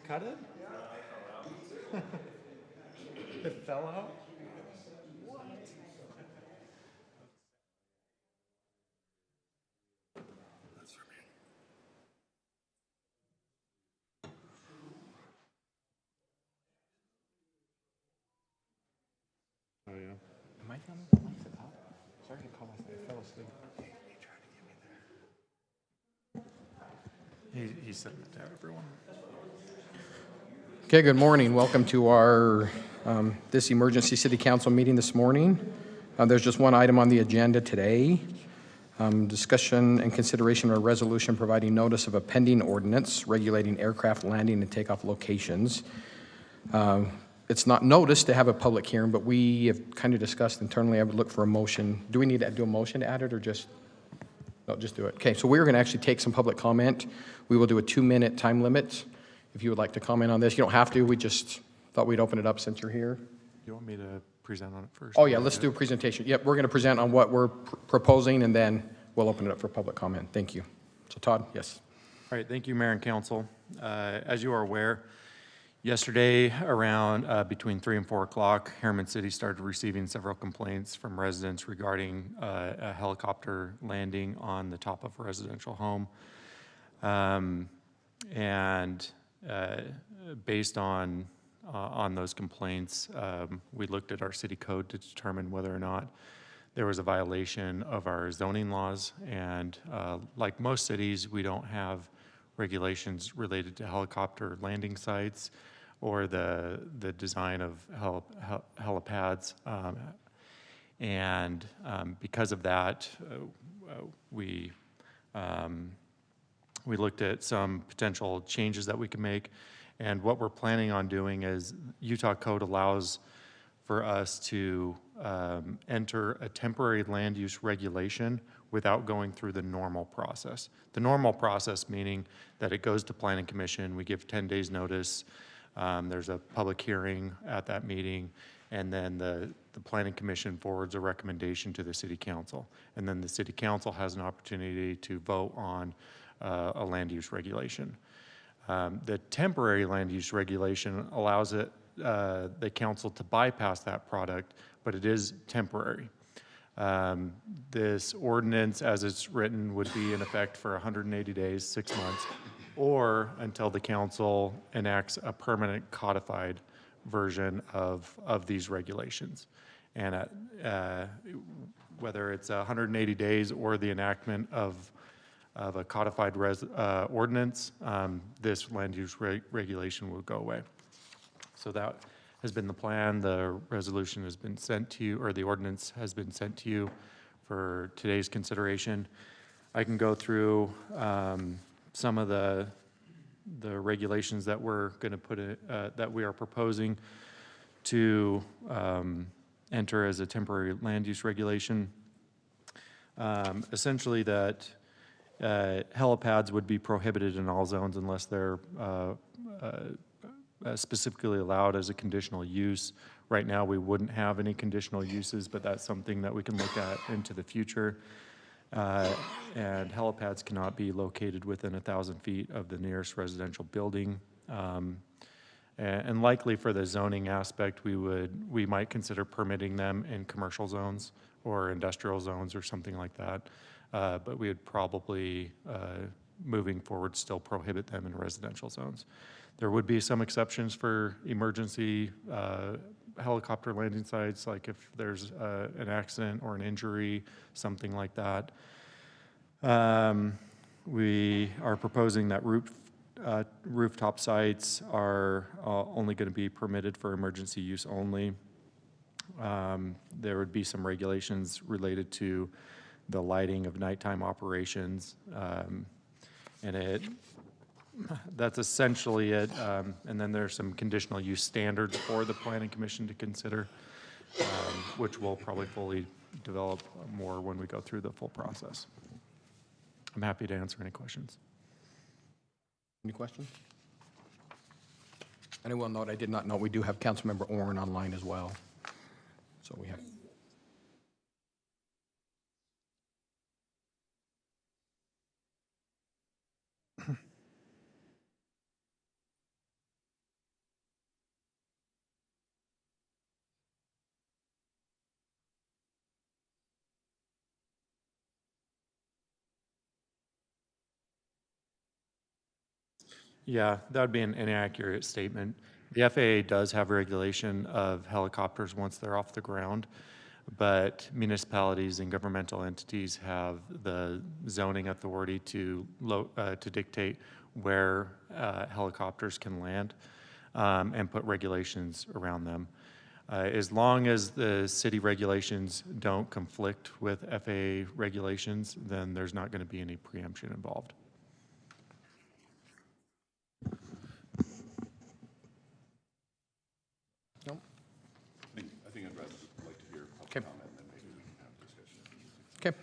cut it? It fell out? Oh, yeah. Am I telling the lights up? Sorry to call us. I fell asleep. He's setting it down, everyone. Okay, good morning. Welcome to our this emergency city council meeting this morning. There's just one item on the agenda today. Discussion and consideration of a resolution providing notice of a pending ordinance regulating aircraft landing and takeoff locations. It's not noticed to have a public hearing, but we have kind of discussed internally. I would look for a motion. Do we need to do a motion to add it or just? No, just do it. Okay, so we're going to actually take some public comment. We will do a 2-minute time limit. If you would like to comment on this, you don't have to. We just thought we'd open it up since you're here. You want me to present on it first? Oh, yeah, let's do a presentation. Yep, we're going to present on what we're proposing, and then we'll open it up for public comment. Thank you. So, Todd, yes. All right, thank you, Mayor and Council. As you are aware, yesterday around between 3 and 4 o'clock, Herriman City started receiving several complaints from residents regarding a helicopter landing on the top of a residential home. Based on those complaints, we looked at our city code to determine whether or not there was a violation of our zoning laws. And like most cities, we don't have regulations related to helicopter landing sites or the design of helipads. Because of that, we looked at some potential changes that we can make. And what we're planning on doing is Utah code allows for us to enter a temporary land use regulation without going through the normal process. The normal process meaning that it goes to Planning Commission, we give 10 days notice, there's a public hearing at that meeting, and then the Planning Commission forwards a recommendation to the City Council. And then the City Council has an opportunity to vote on a land use regulation. The temporary land use regulation allows the council to bypass that product, but it is temporary. This ordinance, as it's written, would be in effect for 180 days, 6 months, or until the council enacts a permanent codified version of these regulations. And whether it's 180 days or the enactment of a codified ordinance, this land use regulation will go away. So that has been the plan. The resolution has been sent to you, or the ordinance has been sent to you for today's consideration. I can go through some of the regulations that we're going to put in, that we are proposing to enter as a temporary land use regulation. Essentially that helipads would be prohibited in all zones unless they're specifically allowed as a conditional use. Right now, we wouldn't have any conditional uses, but that's something that we can look at into the future. And helipads cannot be located within 1,000 feet of the nearest residential building. And likely for the zoning aspect, we might consider permitting them in commercial zones or industrial zones or something like that. But we would probably, moving forward, still prohibit them in residential zones. There would be some exceptions for emergency helicopter landing sites, like if there's an accident or an injury, something like that. We are proposing that rooftop sites are only going to be permitted for emergency use only. There would be some regulations related to the lighting of nighttime operations, and that's essentially it. And then there's some conditional use standards for the Planning Commission to consider, which we'll probably fully develop more when we go through the full process. I'm happy to answer any questions. Any questions? And I will note, I did not know we do have Councilmember Orrin online as well. So we have. Yeah, that would be an inaccurate statement. The FAA does have regulation of helicopters once they're off the ground, but municipalities and governmental entities have the zoning authority to dictate where helicopters can land and put regulations around them. As long as the city regulations don't conflict with FAA regulations, then there's not going to be any preemption involved. No? I think I'd rather like to hear Okay. public comment, then maybe we can have discussion. Okay,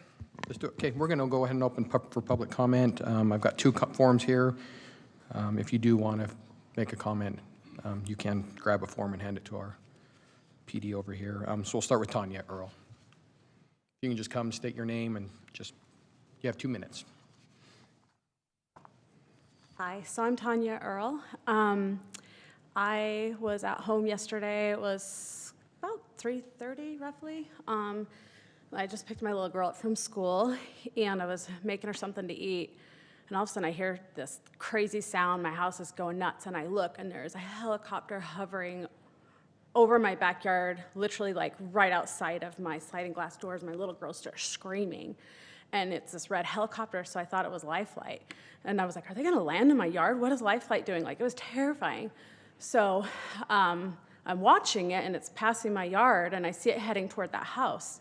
let's do it. Okay, we're going to go ahead and open for public comment. I've got two forms here. If you do want to make a comment, you can grab a form and hand it to our PD over here. So we'll start with Tanya Earl. You can just come, state your name, and you have 2 minutes. Hi, so I'm Tanya Earl. I was at home yesterday. It was about 3:30 roughly. I just picked my little girl up from school, and I was making her something to eat. And all of a sudden, I hear this crazy sound. My house is going nuts, and I look, and there's a helicopter hovering over my backyard, literally like right outside of my sliding glass doors. My little girl starts screaming, and it's this red helicopter, so I thought it was Life Flight. And I was like, are they gonna land in my yard? What is Life Flight doing? Like, it was terrifying. So I'm watching it, and it's passing my yard, and I see it heading toward that house.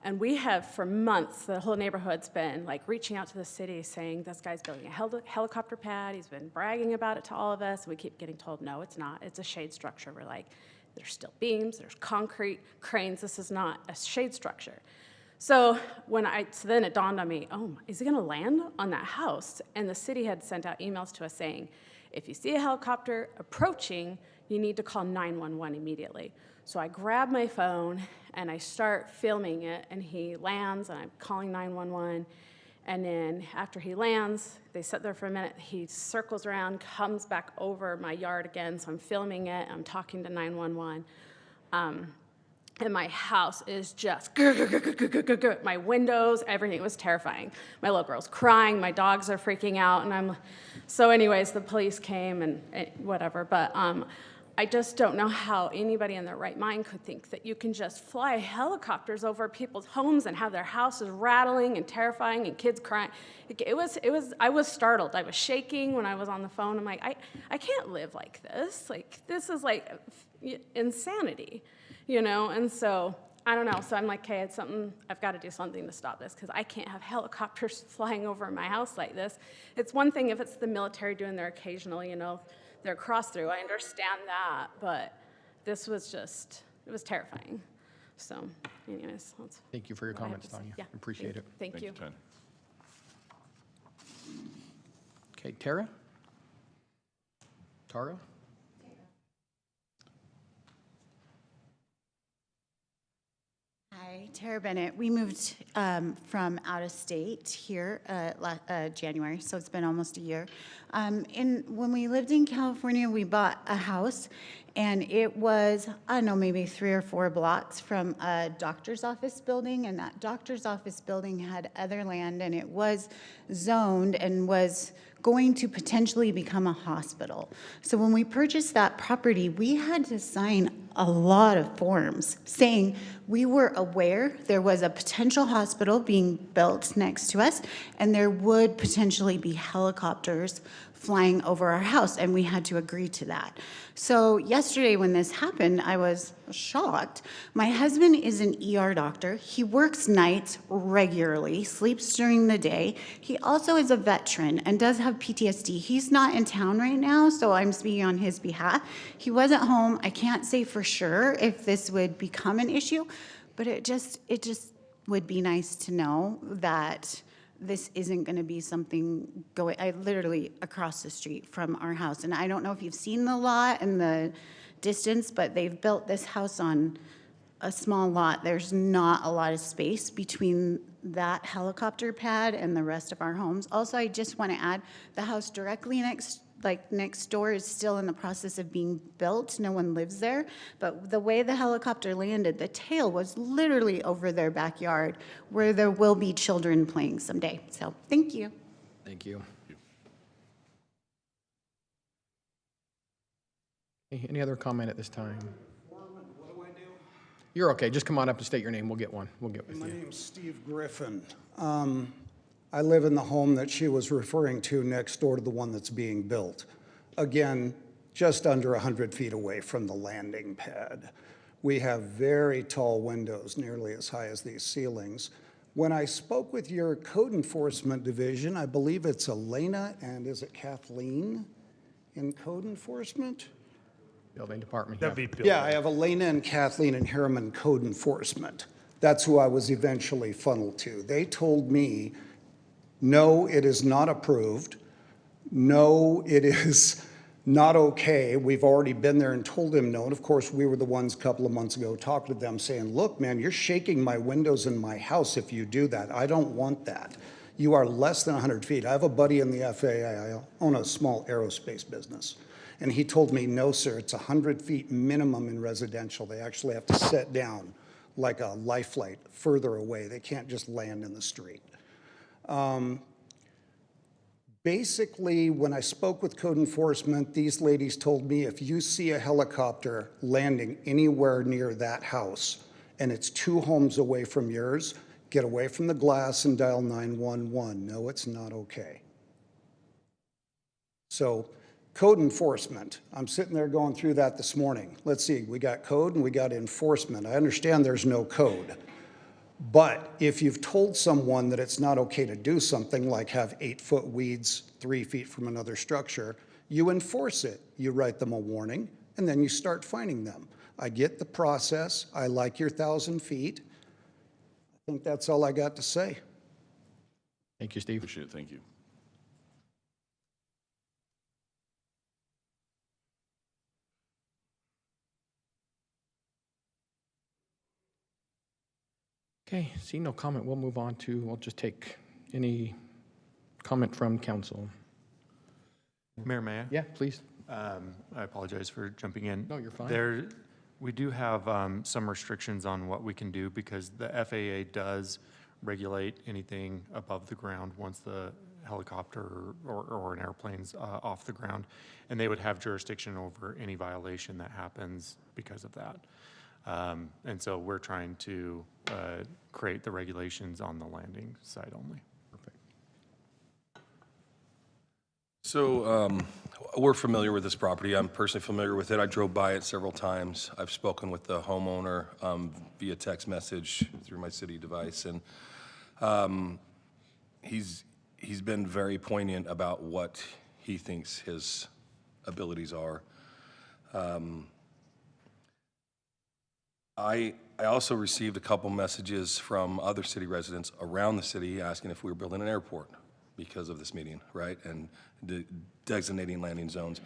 And we have, for months, the whole neighborhood's been like reaching out to the city saying, this guy's building a helicopter pad. He's been bragging about it to all of us. And we keep getting told, no, it's not. It's a shade structure. We're like, there's still beams, there's concrete, cranes. This is not a shade structure. So then it dawned on me, oh, is it gonna land on that house? And the city had sent out emails to us saying, if you see a helicopter approaching, you need to call 911 immediately. So I grab my phone and I start filming it, and he lands, and I'm calling 911. And then after he lands, they sit there for a minute, he circles around, comes back over my yard again, so I'm filming it, I'm talking to 911. And my house is just, my windows, everything. It was terrifying. My little girl's crying, my dogs are freaking out, and so anyways, the police came and whatever, but I just don't know how anybody in their right mind could think that you can just fly helicopters over people's homes and have their houses rattling and terrifying and kids crying. I was startled. I was shaking when I was on the phone. I'm like, I can't live like this. Like, this is like insanity, you know? And so, I don't know. So I'm like, okay, I've got to do something to stop this, because I can't have helicopters flying over my house like this. It's one thing if it's the military doing their occasional, their cross through. I understand that, but this was it was terrifying. So anyways, that's Thank you for your what I have comments, to say. Tanya. Yeah. Appreciate it. Thank you. Tanya. Okay, Tara? Tara? Hi, Tara Bennett. We moved from out of state here January, so it's been almost a year. When we lived in California, we bought a house, and it was, I don't know, maybe 3 or 4 blocks from a doctor's office building, and that doctor's office building had other land, and it was zoned and was going to potentially become a hospital. So when we purchased that property, we had to sign a lot of forms saying we were aware there was a potential hospital being built next to us, and there would potentially be helicopters flying over our house, and we had to agree to that. So yesterday when this happened, I was shocked. My husband is an ER doctor. He works nights regularly, sleeps during the day. He also is a veteran and does have PTSD. He's not in town right now, so I'm speaking on his behalf. He wasn't home. I can't say for sure if this would become an issue, but it just would be nice to know that this isn't going to be something literally across the street from our house. And I don't know if you've seen the lot and the distance, but they've built this house on a small lot. There's not a lot of space between that helicopter pad and the rest of our homes. Also, I just want to add, the house directly next door is still in the process of being built. No one lives there, but the way the helicopter landed, the tail was literally over their backyard, where there will be children playing someday. So thank you. Thank you. Any other comment at this time? You're okay. Just come on up and state your name. We'll get one. We'll get with My you. name's Steve Griffin. I live in the home that she was referring to next door to the one that's being built. Again, just under 100 feet away from the landing pad. We have very tall windows, nearly as high as these ceilings. When I spoke with your code enforcement division, I believe it's Elena and is it Kathleen in code enforcement? Building department. That'd Yeah. be Bill. Yeah, I have Elena and Kathleen in Herriman Code Enforcement. That's who I was eventually funneled to. They told me, no, it is not approved. No, it is not okay. We've already been there and told him no. And of course, we were the ones a couple of months ago talking to them saying, look, man, you're shaking my windows in my house if you do that. I don't want that. You are less than 100 feet. I have a buddy in the FAA. I own a small aerospace business. And he told me, no, sir, it's 100 feet minimum in residential. They actually have to set down like a life flight further away. They can't just land in the street. Basically, when I spoke with code enforcement, these ladies told me if you see a helicopter landing anywhere near that house and it's 2 homes away from yours, get away from the glass and dial 911. No, it's not okay. So, code enforcement, I'm sitting there going through that this morning. Let's see, we got code and we got enforcement. I understand there's no code. But if you've told someone that it's not okay to do something like have 8-foot weeds 3 feet from another structure, you enforce it. You write them a warning and then you start fining them. I get the process. I like your 1,000 feet. I think that's all I got to say. Thank you, Steve. Appreciate it, thank you. Okay, see no comment. We'll just take any comment from council. Mayor, may I? Yeah, please. I apologize for jumping in. No, you're fine. We do have some restrictions on what we can do because the FAA does regulate anything above the ground once the helicopter or an airplane's off the ground. And they would have jurisdiction over any violation that happens because of that. And so we're trying to create the regulations on the landing site only. Perfect. So we're familiar with this property. I'm personally familiar with it. I drove by it several times. I've spoken with the homeowner via text message through my city device, and he's been very poignant about what he thinks his abilities are. I also received a couple messages from other city residents around the city asking if we were building an airport because of this meeting, right? And designating landing zones.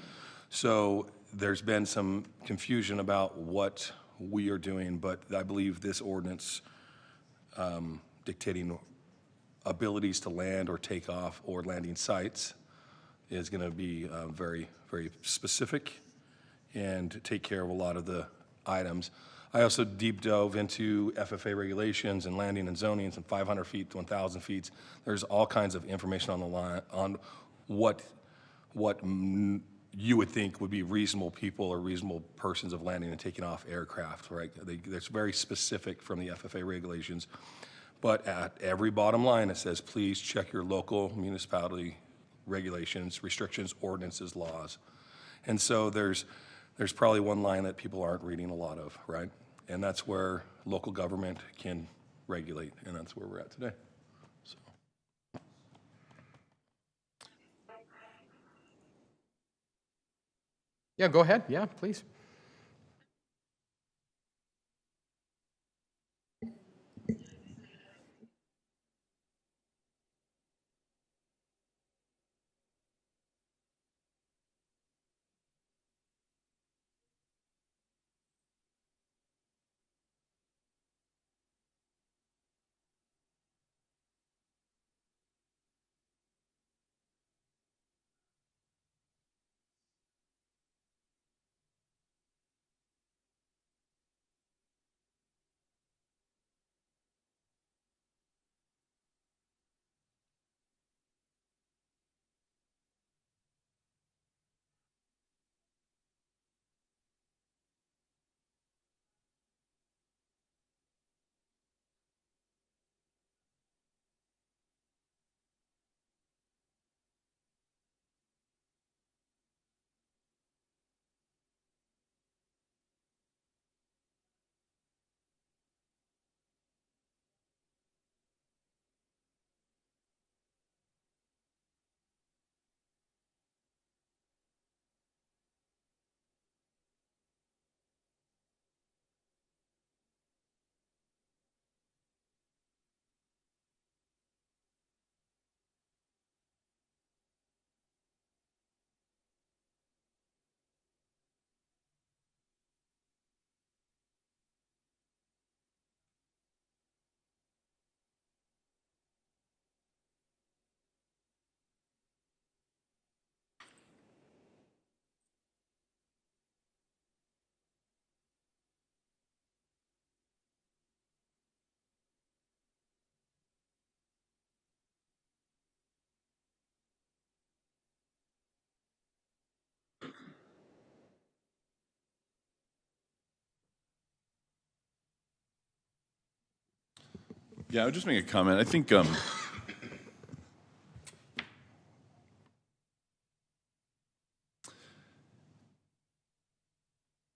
So there's been some confusion about what we are doing, but I believe this ordinance dictating abilities to land or take off or landing sites is going to be very, very specific and take care of a lot of the items. I also deep dove into FFA regulations and landing and zonings and 500 feet to 1,000 feet. There's all kinds of information on the line on what you would think would be reasonable people or reasonable persons of landing and taking off aircraft, right? That's very specific from the FFA regulations. But at every bottom line, it says, please check your local municipality regulations, restrictions, ordinances, laws. And so there's probably one line that people aren't reading a lot of, right? And that's where local government can regulate, and that's where we're at today. So. Yeah, go ahead. Yeah, please. Yeah, I would just make a comment. I think,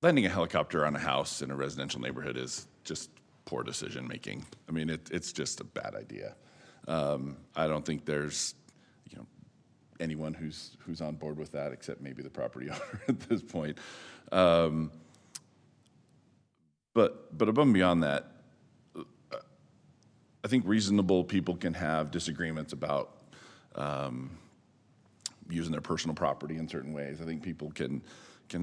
landing a helicopter on a house in a residential neighborhood is just poor decision-making. I mean, it's just a bad idea. I don't think there's, anyone who's on board with that, except maybe the property owner at this point. But above and beyond that, I think reasonable people can have disagreements about using their personal property in certain ways. I think people can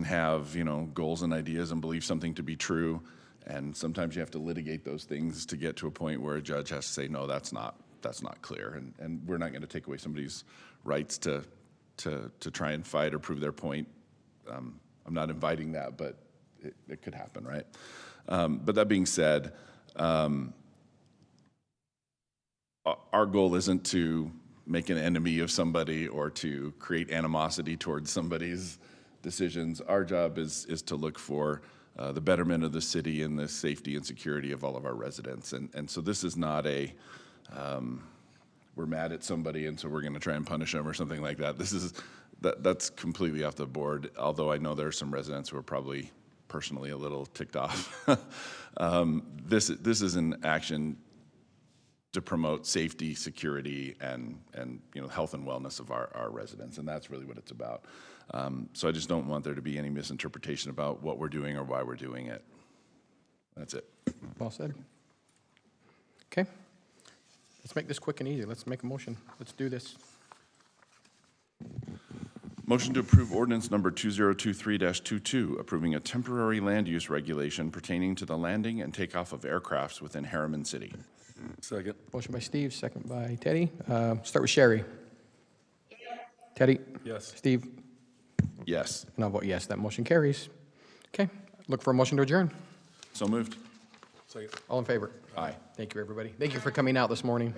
have, goals and ideas and believe something to be true, and sometimes you have to litigate those things to get to a point where a judge has to say, no, that's not clear, and we're not going to take away somebody's rights to try and fight or prove their point. I'm not inviting that, but it could happen, right? But that being said, our goal isn't to make an enemy of somebody or to create animosity towards somebody's decisions. Our job is to look for the betterment of the city and the safety and security of all of our residents. And so this is not a, we're mad at somebody and so we're going to try and punish them or something like that. That's completely off the board, although I know there are some residents who are probably personally a little ticked off. This is an action to promote safety, security, and health and wellness of our residents, and that's really what it's about. So I just don't want there to be any misinterpretation about what we're doing or why we're doing it. That's it. Well said. Okay. Let's make this quick and easy. Let's make a motion. Let's do this. Motion to approve ordinance number 2023-22, approving a temporary land use regulation pertaining to the landing and takeoff of aircrafts within Herriman City. Second. Motion by Steve, second by Teddy. Start with Sherry. Teddy? Yes. Steve? Yes. And I'll vote yes. That motion carries. Okay. Look for a motion to adjourn. So moved. Second. All in favor? Aye. Thank you, everybody. Thank you for coming out this morning.